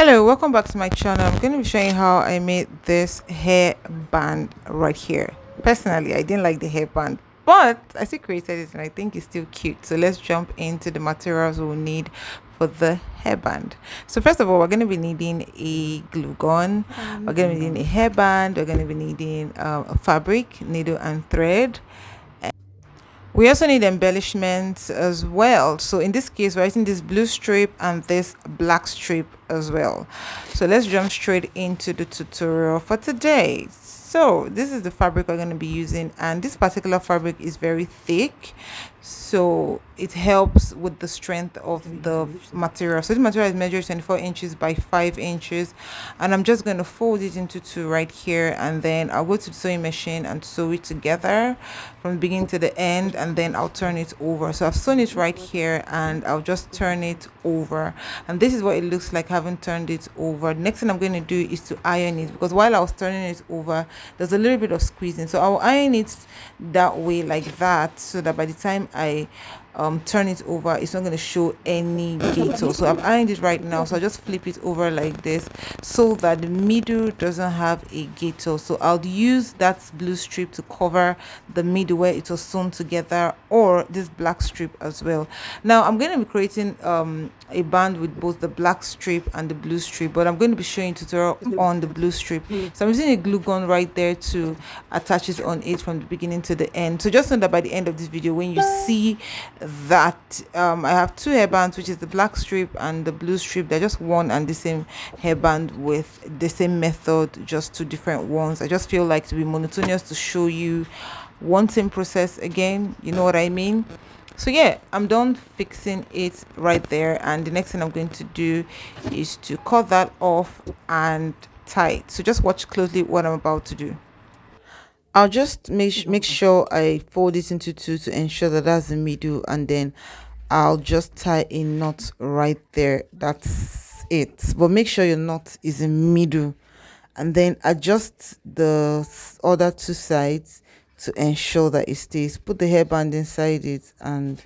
Hello, welcome back to my channel. I'm going to be showing how I made this hair band right here. Personally, I didn't like the hairband, but I still created it and I think it's still cute. So let's jump into the materials we'll need for the hairband. So first of all, we're going to be needing a glue gun, we're going to be needing a hairband, we're going to be needing a fabric, needle and thread. We also need embellishments as well. So in this case, we're using this blue strip and this black strip as well. So let's jump straight into the tutorial for today. So this is the fabric we're going to be using, and this particular fabric is very thick, so it helps with the strength of the material. So this material is measured 24 inches by 5 inches, and I'm just going to fold it into two right here, and then I'll go to the sewing machine and sew it together from the beginning to the end, and then I'll turn it over. So I've sewn it right here and I'll just turn it over, and this is what it looks like having turned it over. The next thing I'm going to do is to iron it, because while I was turning it over there's a little bit of squeezing, so I'll iron it that way, like that, so that by the time I turn it over, it's not going to show any gator. So I've ironed it right now, so I'll just flip it over like this so that the middle doesn't have a gator. So I'll use that blue strip to cover the middle where it was sewn together, or this black strip as well. Now I'm going to be creating a band with both the black strip and the blue strip, but I'm going to be showing tutorial on the blue strip. So I'm using a glue gun right there to attach it on it from the beginning to the end. So just know that by the end of this video, when you see that I have two hairbands, which is the black strip and the blue strip, they're just one and the same hairband with the same method, just two different ones. I just feel like to be monotonous to show you one same process again, you know what I mean? So yeah, I'm done fixing it right there, and the next thing I'm going to do is to cut that off and tie it. So just watch closely what I'm about to do. I'll just make sure I fold it into two to ensure that that's the middle, and then I'll just tie a knot right there. That's it. But make sure your knot is in middle, and then adjust the other two sides to ensure that it stays. Put the hairband inside it, and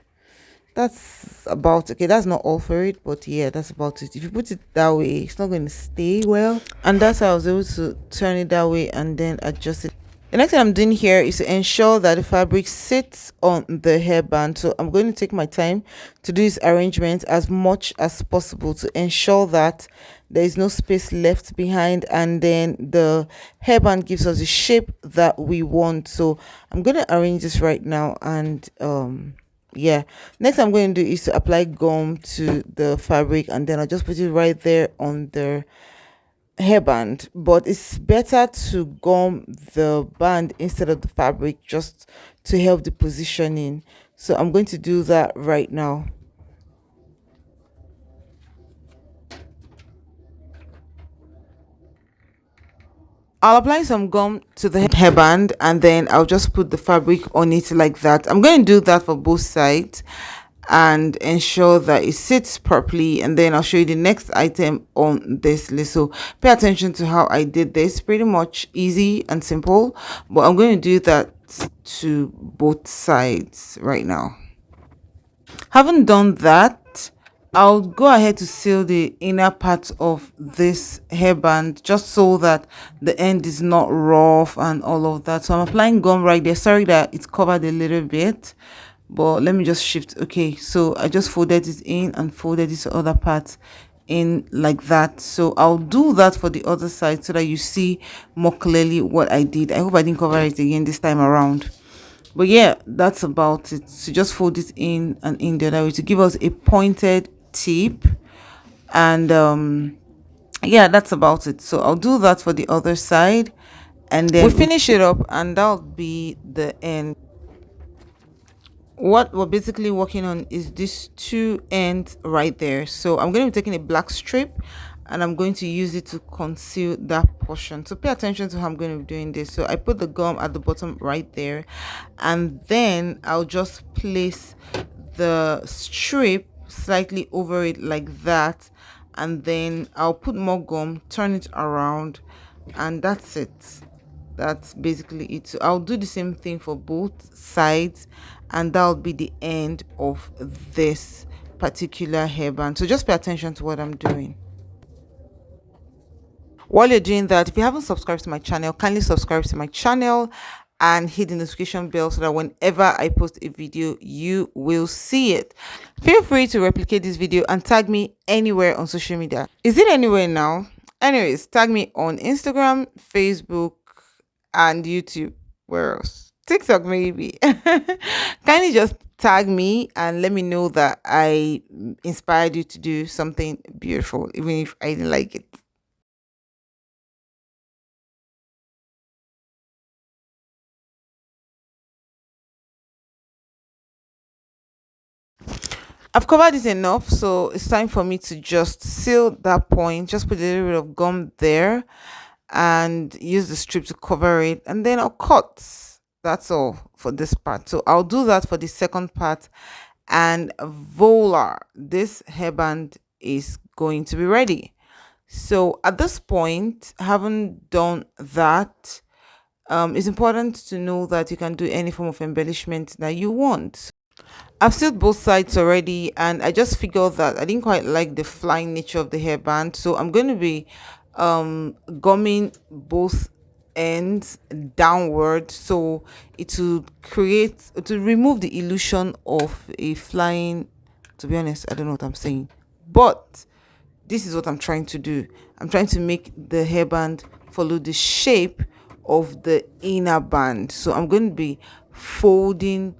that's about okay. That's not all for it, but yeah, that's about it. If you put it that way, it's not going to stay well, and that's how I was able to turn it that way and then adjust it. The next thing I'm doing here is to ensure that the fabric sits on the hairband. So I'm going to take my time to do this arrangement as much as possible to ensure that there is no space left behind, and then the hairband gives us the shape that we want. So I'm going to arrange this right now, and yeah, next I'm going to do is to apply gum to the fabric, and then I'll just put it right there on the hairband. But it's better to gum the band instead of the fabric, just to help the positioning. So I'm going to do that right now. I'll apply some gum to the hairband, and then I'll just put the fabric on it like that. I'm going to do that for both sides and ensure that it sits properly, and then I'll show you the next item on this list. So pay attention to how I did this. Pretty much easy and simple, but I'm going to do that to both sides right now. Having done that, I'll go ahead to seal the inner part of this hairband, just so that the end is not rough and all of that. So I'm applying gum right there. Sorry that it's covered a little bit, but let me just shift. Okay, so I just folded it in and folded this other part in like that. So I'll do that for the other side so that you see more clearly what I did. I hope I didn't cover it again this time around, but yeah, that's about it. So just fold it in and in the other way to give us a pointed tip, and yeah, that's about it. So I'll do that for the other side, and then we'll finish it up, and that'll be the end. What we're basically working on is these two ends right there. So I'm going to be taking a black strip and I'm going to use it to conceal that portion. So pay attention to how I'm going to be doing this. So I put the gum at the bottom right there, and then I'll just place the strip slightly over it like that, and then I'll put more gum, turn it around, and that's it. That's basically it. So I'll do the same thing for both sides, and that'll be the end of this particular hairband. So just pay attention to what I'm doing. While you're doing that, if you haven't subscribed to my channel, kindly subscribe to my channel and hit the notification bell so that whenever I post a video, you will see it. Feel free to replicate this video and tag me anywhere on social media. Is it anywhere now? Anyways, tag me on Instagram, Facebook, and YouTube. Where else? TikTok, maybe. Kindly just tag me and let me know that I inspired you to do something beautiful, even if I didn't like it. I've covered it enough, so it's time for me to just seal that point. Just put a little bit of gum there and use the strip to cover it, and then I'll cut. That's all for this part. So I'll do that for the second part, and voila, this hairband is going to be ready. So at this point, having done that, it's important to know that you can do any form of embellishment that you want. I've sealed both sides already, and I just figured that I didn't quite like the flying nature of the hairband, so I'm going to be gumming both ends downward, so it will remove the illusion of a flying. To be honest, I don't know what I'm saying, but this is what I'm trying to do. I'm trying to make the hairband follow the shape of the inner band. So I'm going to be folding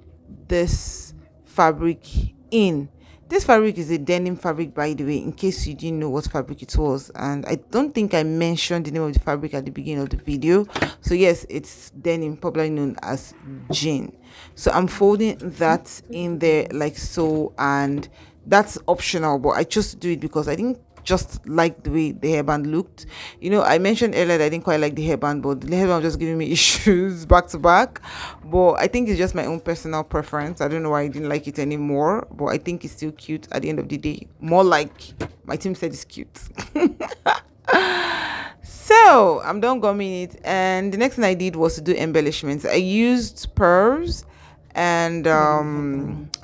this fabric in. This fabric is a denim fabric, by the way, in case you didn't know what fabric it was. And I don't think I mentioned the name of the fabric at the beginning of the video. So yes, it's denim, popularly known as jean. So I'm folding that in there like so, and that's optional, but I chose to do it because I didn't just like the way the hairband looked. I mentioned earlier that I didn't quite like the hairband, but the hairband was just giving me issues back to back. But I think it's just my own personal preference. I don't know why I didn't like it anymore, but I think it's still cute at the end of the day. More like my team said it's cute. So I'm done gumming it, and the next thing I did was to do embellishments. I used pearls and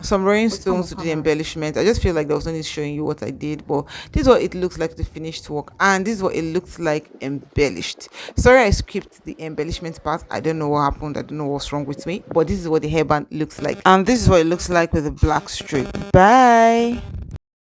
some rhinestones to do the embellishment. I just feel like there was no need showing you what I did, but this is what it looks like, the finished work, and this is what it looks like embellished. Sorry I skipped the embellishment part. I don't know what happened. I don't know what's wrong with me, but this is what the hairband looks like, and this is what it looks like with the black strip. Bye.